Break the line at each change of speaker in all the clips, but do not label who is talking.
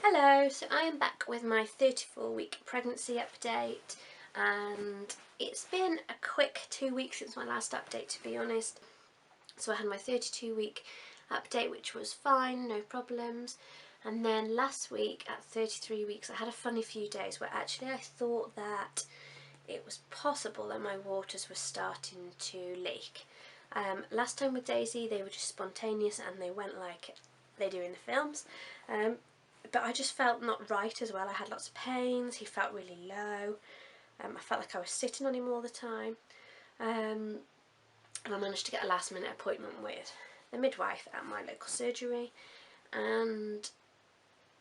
Hello, so I am back with my 34-week pregnancy update, and it's been a quick 2 weeks since my last update, to be honest. So I had my 32-week update, which was fine, no problems, and then last week at 33 weeks I had a funny few days where actually I thought that it was possible that my waters were starting to leak. Last time with Daisy they were just spontaneous and they went like they do in the films. But I just felt not right as well. I had lots of pains, he felt really low, I felt like I was sitting on him all the time, and I managed to get a last minute appointment with the midwife at my local surgery, and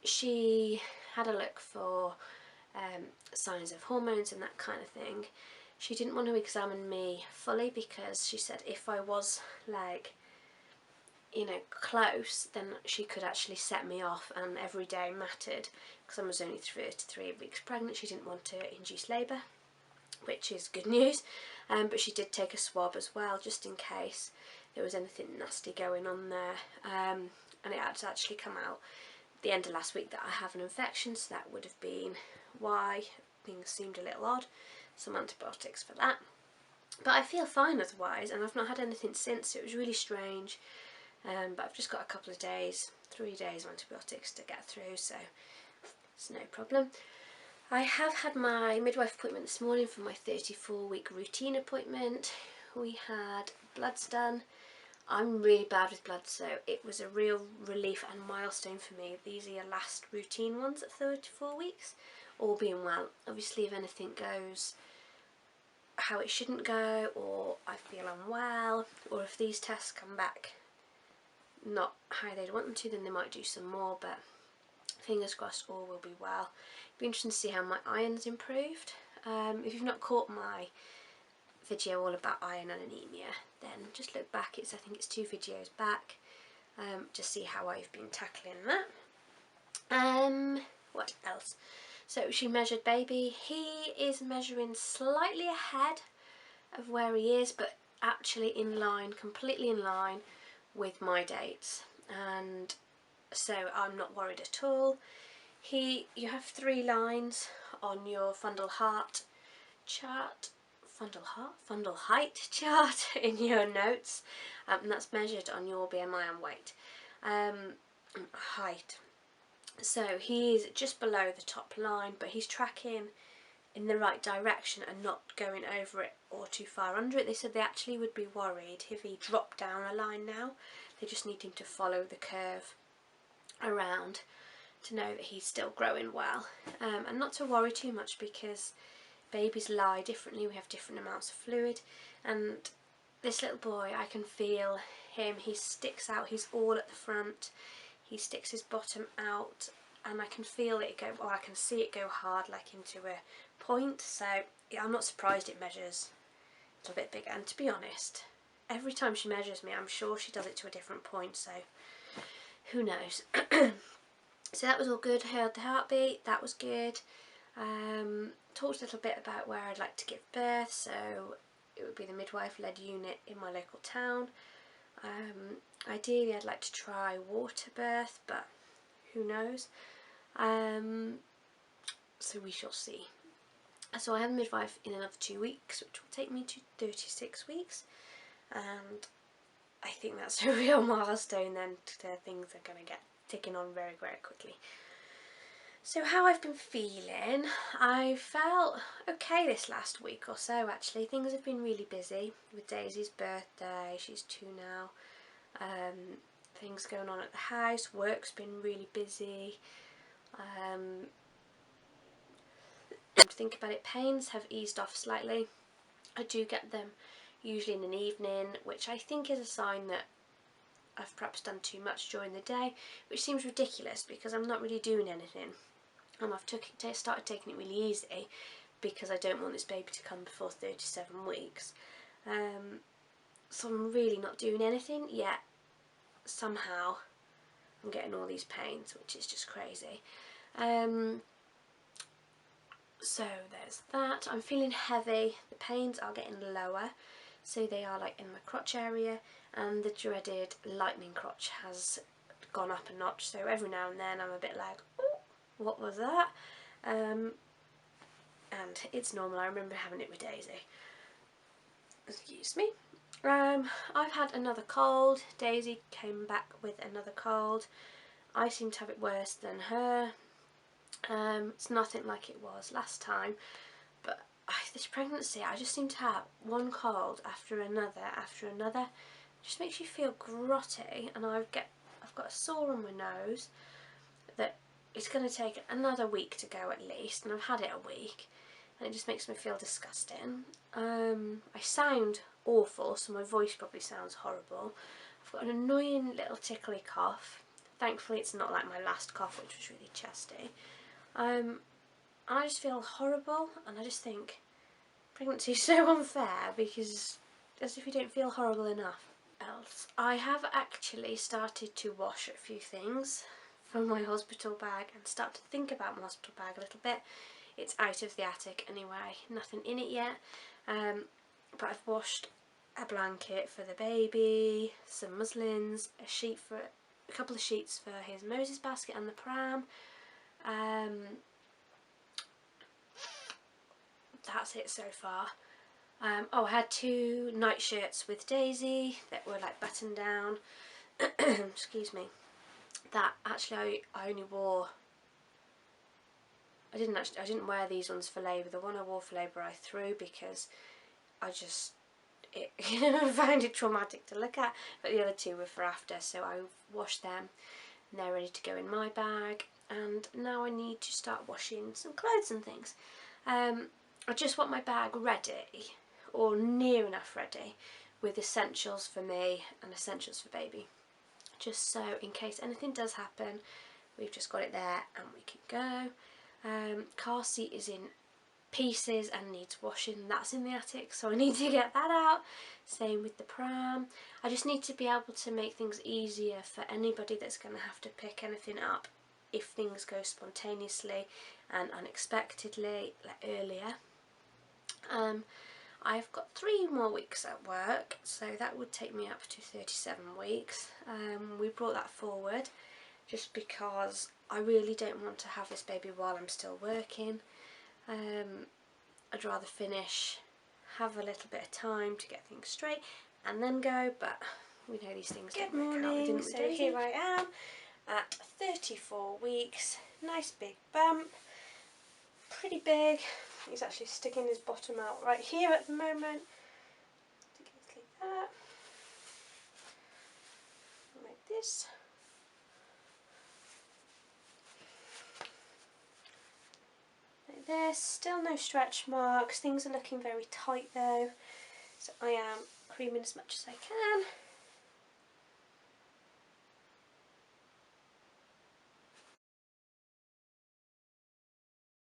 she had a look for signs of hormones and that kind of thing. She didn't want to examine me fully because she said if I was like, you know, close, then she could actually set me off, and every day mattered because I was only 33 weeks pregnant. She didn't want to induce labour, which is good news, but she did take a swab as well just in case there was anything nasty going on there, and it had to actually come out at the end of last week that I have an infection, so that would have been why things seemed a little odd. Some antibiotics for that, but I feel fine otherwise, and I've not had anything since, so it was really strange. But I've just got a couple of days, 3 days of antibiotics to get through, so it's no problem. I have had my midwife appointment this morning for my 34-week routine appointment. We had bloods done. I'm really bad with blood, so it was a real relief and milestone for me. These are your last routine ones at 34 weeks, all being well. Obviously if anything goes how it shouldn't go, or I feel unwell, or if these tests come back not how they'd want them to, then they might do some more, but fingers crossed all will be well. It'd be interesting to see how my iron's improved. If you've not caught my video all about iron and anemia, then just look back. I think it's 2 videos back, to see how I've been tackling that. What else? So she measured baby. He is measuring slightly ahead of where he is, but actually in line, completely in line with my dates, and so I'm not worried at all. You have 3 lines on your fundal height chart in your notes, and that's measured on your BMI and weight, height. So he's just below the top line, but he's tracking in the right direction and not going over it or too far under it. They said they actually would be worried if he dropped down a line now. They just need him to follow the curve around to know that he's still growing well, and not to worry too much because babies lie differently. We have different amounts of fluid, and this little boy, I can feel him. He sticks out, he's all at the front, he sticks his bottom out, and I can feel it go, or I can see it go hard like into a point, so yeah, I'm not surprised it measures a little bit bigger. And to be honest, every time she measures me I'm sure she does it to a different point, so who knows. So that was all good. I heard the heartbeat, that was good. Talked a little bit about where I'd like to give birth, so it would be the midwife led unit in my local town. Ideally I'd like to try water birth, but who knows. So we shall see. So I have a midwife in another 2 weeks, which will take me to 36 weeks, and I think that's a real milestone then. Things are going to get ticking on very, very quickly. So how I've been feeling, I felt okay this last week or so actually. Things have been really busy with Daisy's birthday, she's 2 now, things going on at the house, work's been really busy. To think about it, pains have eased off slightly. I do get them usually in an evening, which I think is a sign that I've perhaps done too much during the day, which seems ridiculous because I'm not really doing anything. I've started taking it really easy because I don't want this baby to come before 37 weeks. So I'm really not doing anything, yet somehow I'm getting all these pains, which is just crazy. So there's that. I'm feeling heavy, the pains are getting lower, so they are like in my crotch area, and the dreaded lightning crotch has gone up a notch, so every now and then I'm a bit like, oh, what was that? And it's normal, I remember having it with Daisy. Excuse me. I've had another cold. Daisy came back with another cold. I seem to have it worse than her. It's nothing like it was last time, but this pregnancy I just seem to have one cold after another. It just makes you feel grotty, and I've got a sore on my nose that it's going to take another week to go at least, and I've had it a week, and it just makes me feel disgusting. I sound awful, so my voice probably sounds horrible. I've got an annoying little tickly cough. Thankfully it's not like my last cough, which was really chesty. I just feel horrible, and I just think pregnancy is so unfair, because as if you don't feel horrible enough else. I have actually started to wash a few things from my hospital bag and start to think about my hospital bag a little bit. It's out of the attic anyway, nothing in it yet, but I've washed a blanket for the baby, some muslins, a couple of sheets for his Moses basket and the pram. That's it so far. I had 2 night shirts with Daisy that were like buttoned down. Excuse me. That actually I only wore. I didn't wear these ones for labour. The one I wore for labour I threw because I found it traumatic to look at. But the other 2 were for after, so I washed them and they're ready to go in my bag. And now I need to start washing some clothes and things. I just want my bag ready, or near enough ready, with essentials for me and essentials for baby. Just so in case anything does happen, we've just got it there and we can go. Car seat is in pieces and needs washing. That's in the attic, so I need to get that out. Same with the pram. I just need to be able to make things easier for anybody that's going to have to pick anything up if things go spontaneously and unexpectedly, like earlier. I've got 3 more weeks at work, so that would take me up to 37 weeks. We brought that forward just because I really don't want to have this baby while I'm still working. I'd rather finish, have a little bit of time to get things straight and then go, but we know these things don't work out. Good morning, so here I am at 34 weeks, nice big bump, pretty big. He's actually sticking his bottom out right here at the moment. Like that. Like this. Like this. Still no stretch marks. Things are looking very tight though. So I am creaming as much as I can.